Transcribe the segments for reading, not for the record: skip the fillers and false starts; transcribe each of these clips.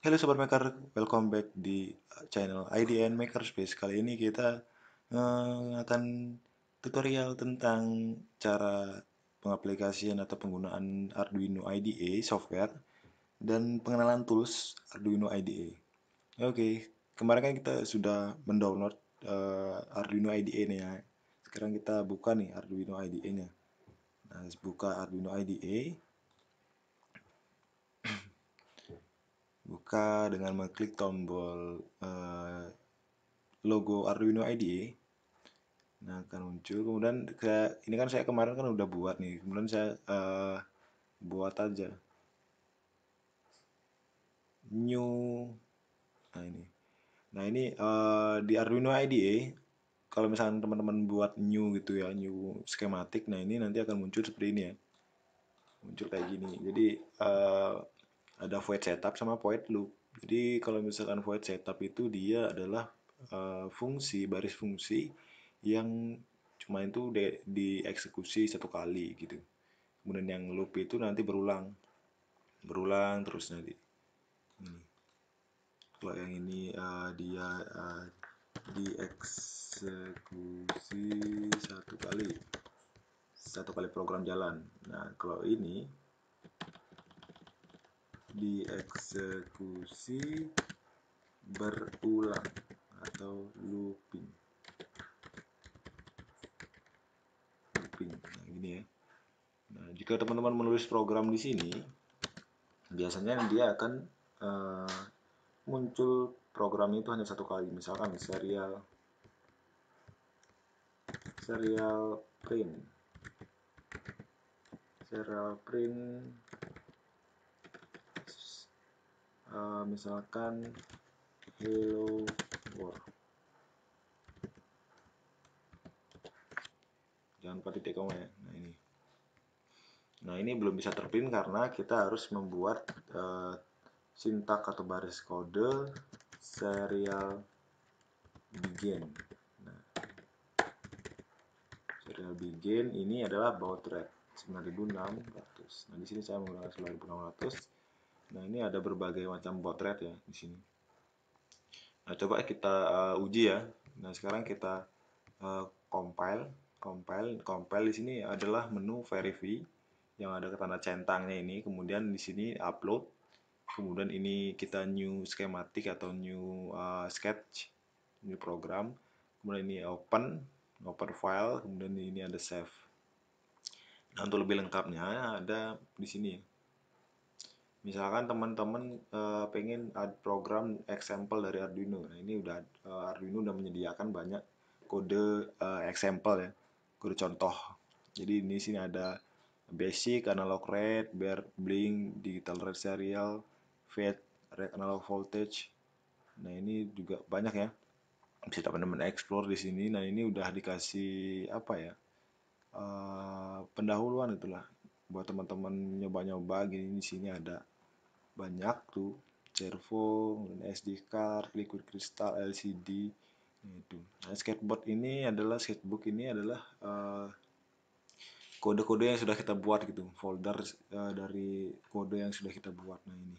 Halo Sobat Maker, welcome back di channel IDN Makerspace. Kali ini kita akan tutorial tentang cara pengaplikasian atau penggunaan Arduino IDE software dan pengenalan tools Arduino IDE. Oke, kemarin kan kita sudah mendownload Arduino IDE nih ya. Sekarang kita buka nih Arduino IDE-nya. Nah, buka Arduino IDE, buka dengan mengklik tombol logo Arduino IDE. Nah, akan muncul. Kemudian ini kan saya kemarin kan udah buat nih. Kemudian saya buat aja new. Nah, ini. Nah, ini di Arduino IDE kalau misalnya teman-teman buat new gitu ya, new schematic. Nah, ini nanti akan muncul seperti ini ya. Muncul kayak gini. Jadi ada void setup sama void loop. Jadi kalau misalkan void setup itu dia adalah fungsi baris fungsi yang cuma itu dieksekusi satu kali gitu. Kemudian yang loop itu nanti berulang berulang terus nanti ini. Kalau yang ini dia dieksekusi satu kali program jalan. Nah, kalau ini dieksekusi berulang atau looping. Nah, gini ya. Nah, jika teman-teman menulis program di sini, biasanya dia akan muncul program itu hanya satu kali, misalkan serial print misalkan hello world, jangan lupa titik koma ya. Nah ini belum bisa terprint karena kita harus membuat sintak atau baris kode serial begin. Serial begin ini adalah baud rate 9600. Nah, di sini saya menggunakan 9600. Nah, ini ada berbagai macam baud rate ya di sini. Nah, coba kita uji ya. Nah, sekarang kita compile di sini adalah menu verify yang ada tanda centangnya ini, kemudian di sini upload, kemudian ini kita new schematic atau new sketch, new program, kemudian ini open file, kemudian ini ada save. Nah, untuk lebih lengkapnya ada di sini. Misalkan teman-teman pengen add program example dari Arduino. Nah, ini udah Arduino udah menyediakan banyak kode example ya, kode contoh. Jadi di sini ada basic, analog red, blink, digital red serial, fade, red analog voltage. Nah, ini juga banyak ya. Bisa teman-teman explore di sini. Nah, ini udah dikasih apa ya? Pendahuluan itulah buat teman-teman nyoba-nyoba gini. Di sini ada banyak tuh servo, SD card, liquid crystal, LCD itu. Nah, sketchbook ini adalah kode-kode yang sudah kita buat gitu, folder dari kode yang sudah kita buat. Nah, ini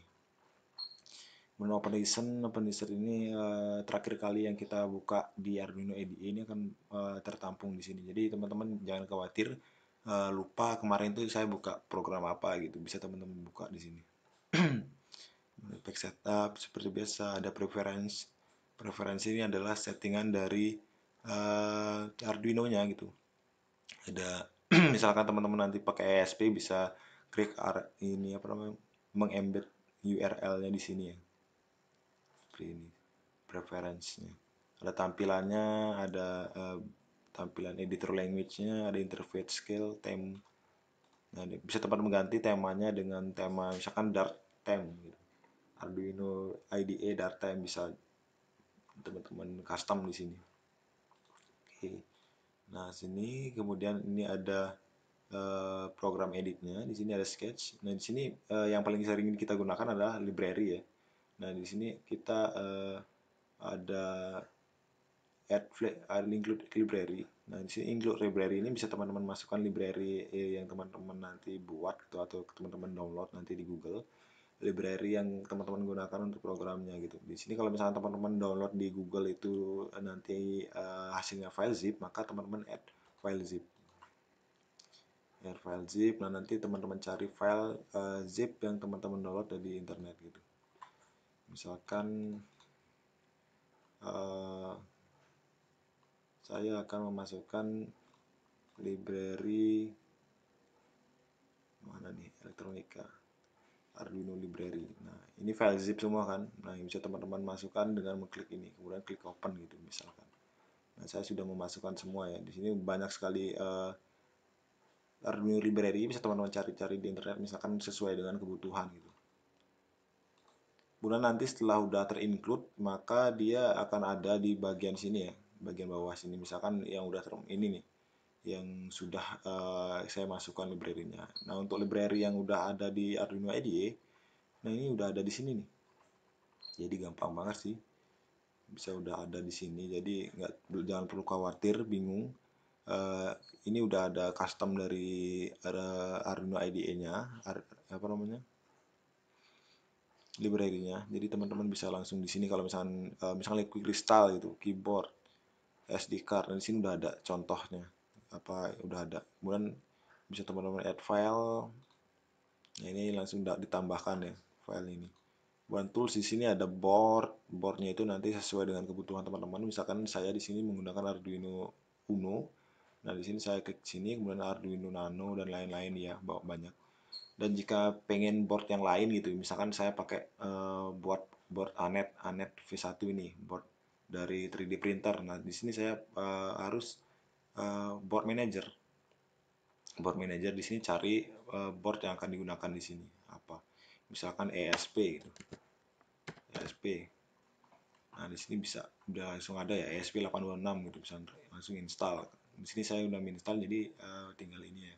menu open listen ini terakhir kali yang kita buka di Arduino IDE ini akan tertampung di sini. Jadi teman-teman jangan khawatir lupa kemarin itu saya buka program apa gitu, bisa teman-teman buka di sini. Pack setup seperti biasa, ada preferensi ini adalah settingan dari Arduino nya gitu. Ada misalkan teman-teman nanti pakai ESP bisa klik ini apa namanya, mengembed URL-nya di sini ya, seperti ini preferensinya. Ada tampilannya, ada tampilan editor language-nya, ada interface scale, theme. Nah, bisa tempat mengganti temanya dengan tema misalkan Dart theme gitu. Arduino IDE Dart theme bisa teman-teman custom di sini. Oke. Nah, sini kemudian ini ada program editnya. Di sini ada sketch. Nah, di sini yang paling sering kita gunakan adalah library ya. Nah, di sini kita ada include library. Nah, di sini include library ini bisa teman-teman masukkan library yang teman-teman nanti buat gitu, atau teman-teman download nanti di Google. library yang teman-teman gunakan untuk programnya gitu. Di sini kalau misalnya teman-teman download di Google itu nanti hasilnya file zip, maka teman-teman add file zip. Add file zip, nah nanti teman-teman cari file zip yang teman-teman download dari internet gitu. Misalkan saya akan memasukkan library mana nih, elektronika, Arduino library. Nah, ini file zip semua kan. Nah, yang bisa teman-teman masukkan dengan mengklik ini, kemudian klik open gitu misalkan. Nah, saya sudah memasukkan semua ya. Di sini banyak sekali Arduino library, bisa teman-teman cari-cari di internet misalkan sesuai dengan kebutuhan gitu. Kemudian nanti setelah udah terinclude, maka dia akan ada di bagian sini ya, bagian bawah sini. Misalkan yang udah ini nih, yang sudah saya masukkan library-nya. Nah, untuk library yang udah ada di Arduino IDE, nah ini udah ada di sini nih. Jadi gampang banget sih, bisa udah ada di sini. Jadi jangan perlu khawatir, bingung. Ini udah ada custom dari Arduino IDE-nya, apa namanya, library-nya. Jadi teman-teman bisa langsung di sini kalau misalnya Quick Crystal gitu, keyboard, SD card, dan di sini udah ada contohnya. Apa udah ada. Kemudian bisa teman-teman add file. Nah, ini langsung ditambahkan ya file ini. Buat tools di sini ada boardnya itu nanti sesuai dengan kebutuhan teman-teman. Misalkan saya di sini menggunakan Arduino Uno. Nah, di sini saya klik sini, kemudian Arduino Nano dan lain-lain ya, banyak. Dan jika pengen board yang lain gitu, misalkan saya pakai board Anet V1 ini, board dari 3D printer. Nah, di sini saya harus board manager. Board manager di sini cari board yang akan digunakan di sini apa. Misalkan ESP gitu. ESP. Nah, di sini bisa udah langsung ada ya ESP826 gitu, bisa langsung install. Di sini saya udah install, jadi tinggal ini ya.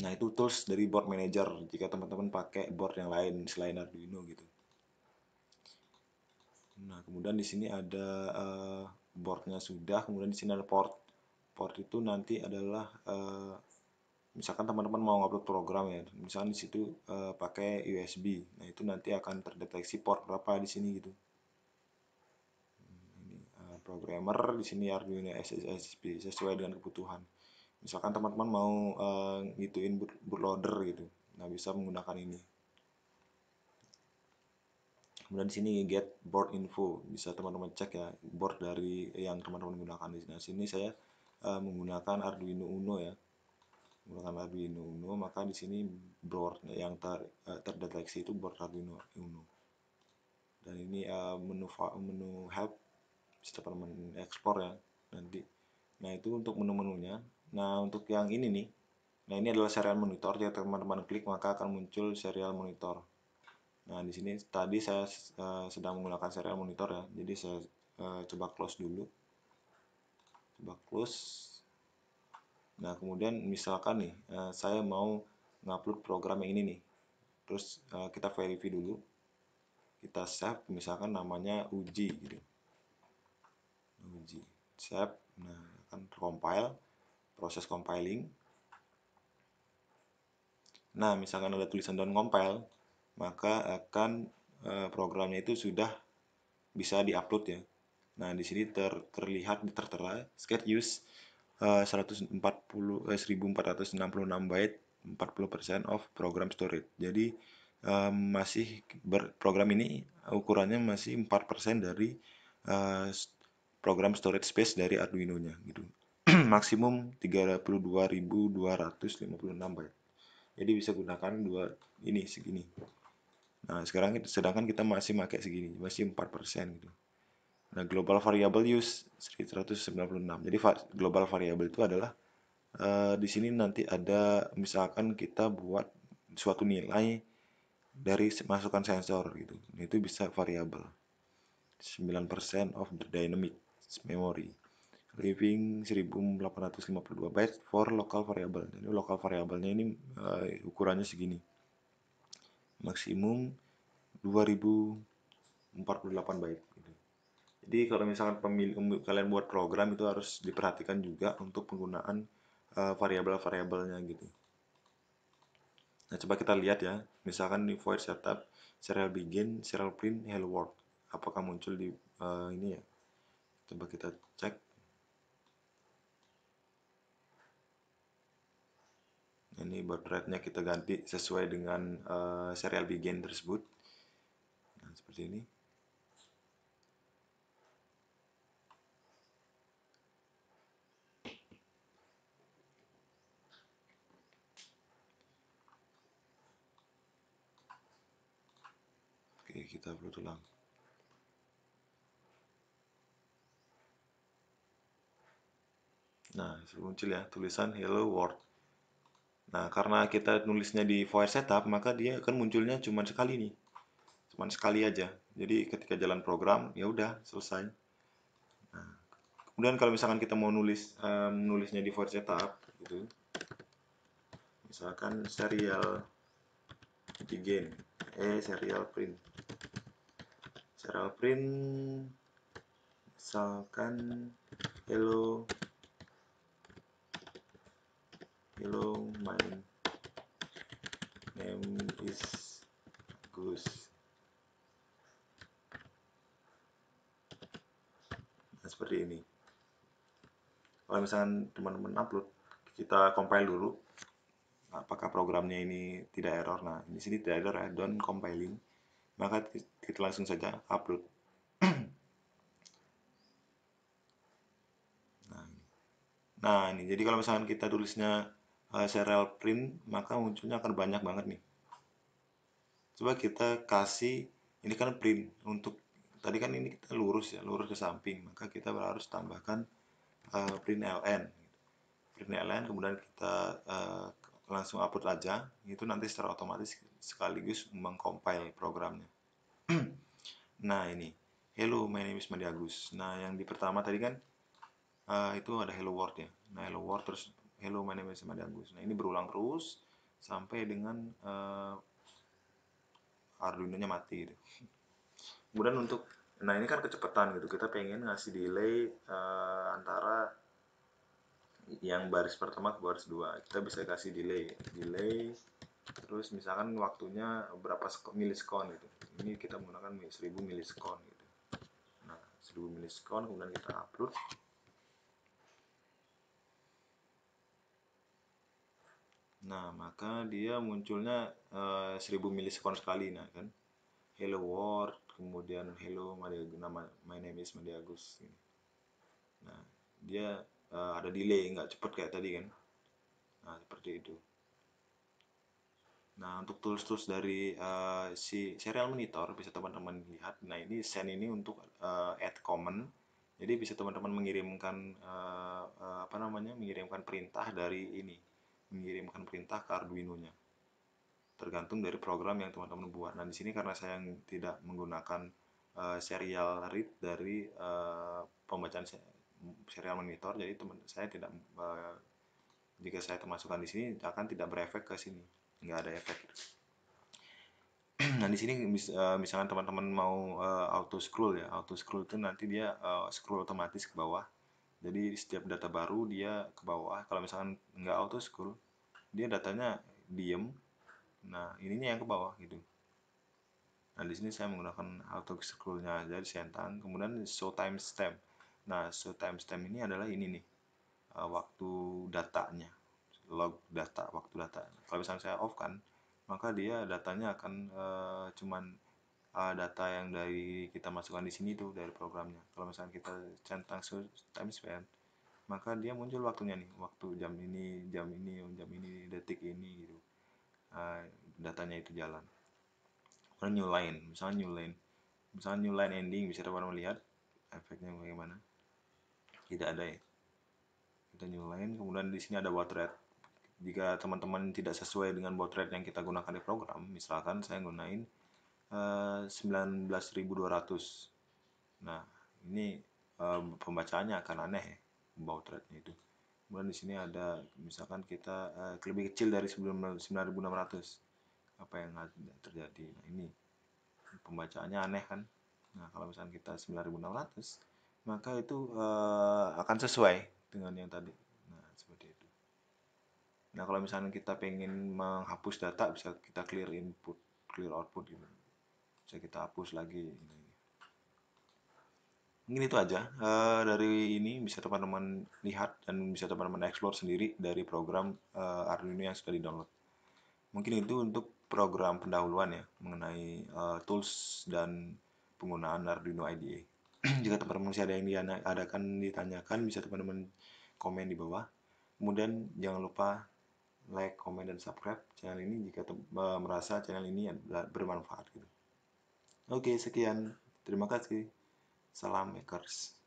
Nah, itu tools dari board manager jika teman-teman pakai board yang lain selain Arduino gitu. Nah, kemudian di sini ada boardnya sudah, kemudian di sini ada port. Port itu nanti adalah misalkan teman-teman mau upload program ya, misalkan di situ pakai USB. Nah, itu nanti akan terdeteksi port berapa di sini gitu. Ini programmer di sini Arduino SSB sesuai dengan kebutuhan. Misalkan teman-teman mau ngituin bootloader gitu, nah bisa menggunakan ini. Kemudian di sini get board info, bisa teman-teman cek ya board dari yang teman-teman gunakan di sini. Nah, sini saya menggunakan Arduino Uno ya, menggunakan Arduino Uno, maka di sini board yang terdeteksi itu board Arduino Uno. Dan ini menu help, bisa teman-teman ekspor ya nanti. Nah, itu untuk menu-menunya. Nah, untuk yang ini nih, nah ini adalah serial monitor. Jika teman-teman klik maka akan muncul serial monitor. Nah, di sini tadi saya sedang menggunakan serial monitor ya. Jadi saya coba close dulu. Coba close. Nah, kemudian misalkan nih saya mau ngupload program yang ini nih. Terus kita verify dulu. Kita save, misalkan namanya uji gitu. Uji. Save. Nah, akan compile, proses compiling. Nah, misalkan ada tulisan down compile, maka akan programnya itu sudah bisa diupload ya. Nah, di sini terlihat tertera Sketch use 1466 byte, 40% of program storage. Jadi masih program ini ukurannya masih 4% dari program storage space dari Arduino-nya gitu. Maksimum 32.256 byte. Jadi bisa gunakan ini segini. Nah, sedangkan kita masih pakai segini, masih 4% gitu. Nah, global variable use 196. Jadi global variable itu adalah di sini nanti ada misalkan kita buat suatu nilai dari masukan sensor gitu. Itu bisa variable. 9% of the dynamic memory. Leaving 1852 bytes for local variable. Jadi local variabelnya ini ukurannya segini. Maksimum 2048 byte gitu. Jadi kalau misalkan kalian buat program itu harus diperhatikan juga untuk penggunaan variabel-variabelnya gitu. Nah, coba kita lihat ya. Misalkan di void setup, serial begin, serial print, hello world. Apakah muncul di ini ya? Coba kita cek. Ini baud rate-nya kita ganti sesuai dengan serial begin tersebut. Nah, seperti ini. Oke, kita upload ulang. Nah, muncul ya tulisan hello world. Nah, karena kita nulisnya di void setup, maka dia kan munculnya cuma sekali nih. Cuma sekali aja. Jadi ketika jalan program, ya udah selesai. Nah, kemudian kalau misalkan kita mau nulisnya di void setup gitu. Misalkan serial begin, serial print. Serial print misalkan hello my name is Gus. Nah, seperti ini. Kalau misalkan teman-teman upload, kita compile dulu apakah programnya ini tidak error. Nah, di sini tidak error ya, don't compiling. Maka kita langsung saja upload. Nah, ini jadi kalau misalkan kita tulisnya serial print, maka munculnya akan banyak banget nih. Coba kita kasih, ini kan print untuk tadi kan ini kita lurus ya, lurus ke samping, maka kita harus tambahkan print ln. Print ln kemudian kita langsung upload aja, itu nanti secara otomatis sekaligus mengcompile programnya. Nah, ini hello my name is Mandi Agus. Nah, yang di pertama tadi kan itu ada hello world ya. Nah, hello world terus hello my name is Mandi Agus. Nah, ini berulang terus sampai dengan Arduino-nya mati gitu. Kemudian untuk nah ini kan kecepatan gitu. Kita pengen ngasih delay antara yang baris pertama ke baris dua. Kita bisa kasih delay terus misalkan waktunya berapa milisekon gitu. Ini kita menggunakan 1000 milisekon gitu. Nah, 1000 milisekon kemudian kita upload. Nah, maka dia munculnya 1000 milisekon sekali. Nah, kan hello world, kemudian hello nama my name is Mandi Agus. Nah, dia ada delay, nggak cepet kayak tadi kan. Nah, seperti itu. Nah, untuk tools-tools dari si serial monitor bisa teman-teman lihat. Nah, ini send ini untuk add comment. Jadi bisa teman-teman mengirimkan apa namanya? Mengirimkan perintah dari ini, mengirimkan perintah ke Arduino-nya. Tergantung dari program yang teman-teman buat. Nah, di sini karena saya tidak menggunakan serial read dari pembacaan serial monitor, jadi teman saya tidak jika saya termasukkan di sini akan tidak berefek ke sini, nggak ada efek. Nah, di sini misalkan teman-teman mau auto scroll ya, auto scroll itu nanti dia scroll otomatis ke bawah. Jadi setiap data baru dia ke bawah. Kalau misalkan nggak auto scroll, dia datanya diem. Nah, ininya yang ke bawah gitu. Nah, di sini saya menggunakan auto scrollnya aja di centang, kemudian show timestamp. Nah, show timestamp ini adalah ini nih, waktu datanya, log data, waktu data. Kalau misalnya saya off kan, maka dia datanya akan cuman data yang dari kita masukkan di sini tuh dari programnya. Kalau misalnya kita centang show timestamp, maka dia muncul waktunya nih, waktu jam ini, detik ini gitu. Datanya itu jalan. Kemudian new line, misalnya new line ending, bisa teman-teman lihat efeknya bagaimana. Tidak ada ya. Kita new line, kemudian di sini ada baud rate. Jika teman-teman tidak sesuai dengan baud rate yang kita gunakan di program, misalkan saya gunain 19.200. Nah, ini pembacaannya akan aneh ya, baud rate-nya itu. Kemudian di sini ada misalkan kita lebih kecil dari 9.600. Apa yang terjadi? Nah, ini pembacaannya aneh kan. Nah, kalau misalnya kita 9.600, maka itu akan sesuai dengan yang tadi. Nah, seperti itu. Nah, kalau misalnya kita pengen menghapus data, bisa kita clear input, clear output gitu. Bisa kita hapus lagi. Mungkin itu aja dari ini, bisa teman-teman lihat dan bisa teman-teman explore sendiri dari program Arduino yang sudah di-download. Mungkin itu untuk program pendahuluan ya mengenai tools dan penggunaan Arduino IDE. Jika teman-teman masih ada yang ditanyakan, bisa teman-teman komen di bawah. Kemudian jangan lupa like, komen, dan subscribe channel ini jika merasa channel ini bermanfaat gitu. Oke, sekian. Terima kasih. Salam makers.